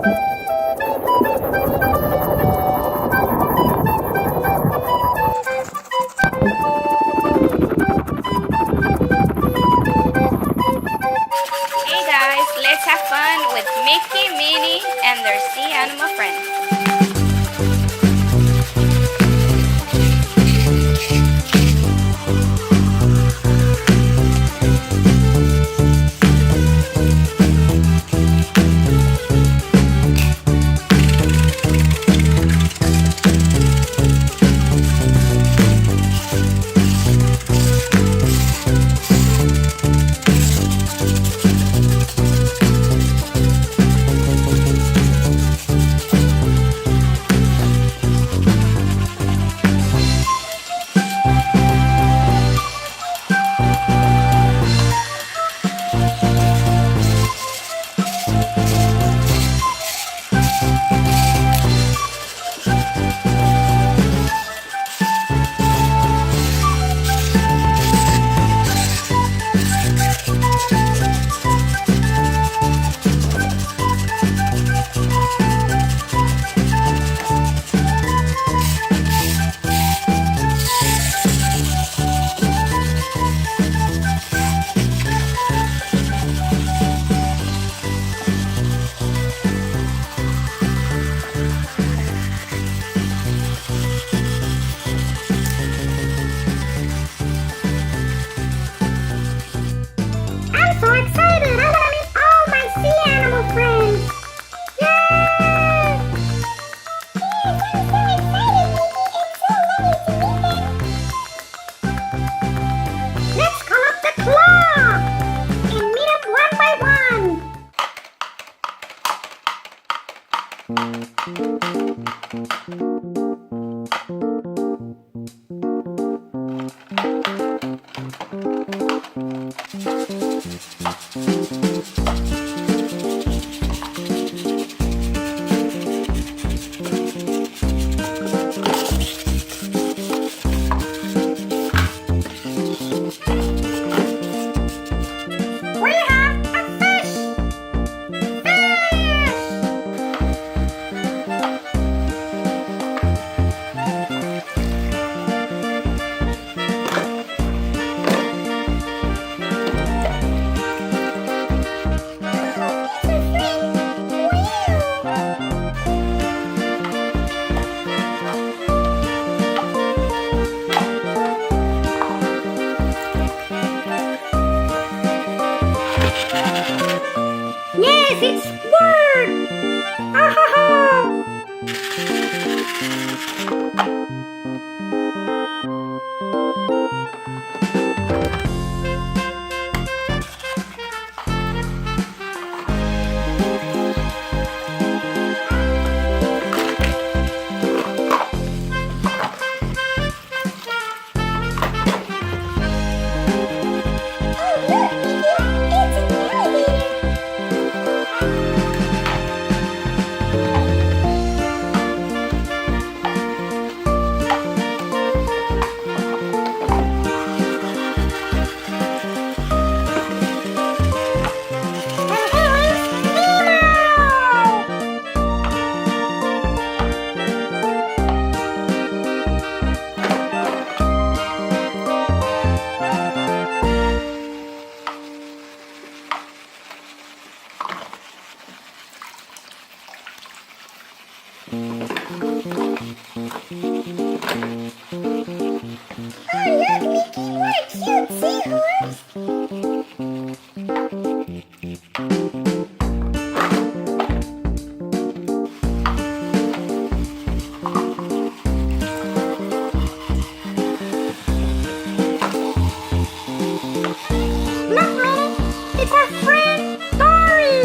Hey guys, let's have fun with Mickey, Minnie, and their sea animal friends. I'm so excited! I'm gonna meet all my sea animal friends! Yay! Yes, I'm so excited, Minnie! It's so lovely to meet them! Let's call up the claw! And meet up one by We have a fish! Fish! Yes, it's work! Ah ha ha! Oh, look, Minnie! It's an alligator! And here's Nemo! Oh, look, Mickey! What a cute seahorse! Look, Minnie! It's our friend Dory!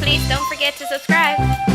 please don't forget to subscribe.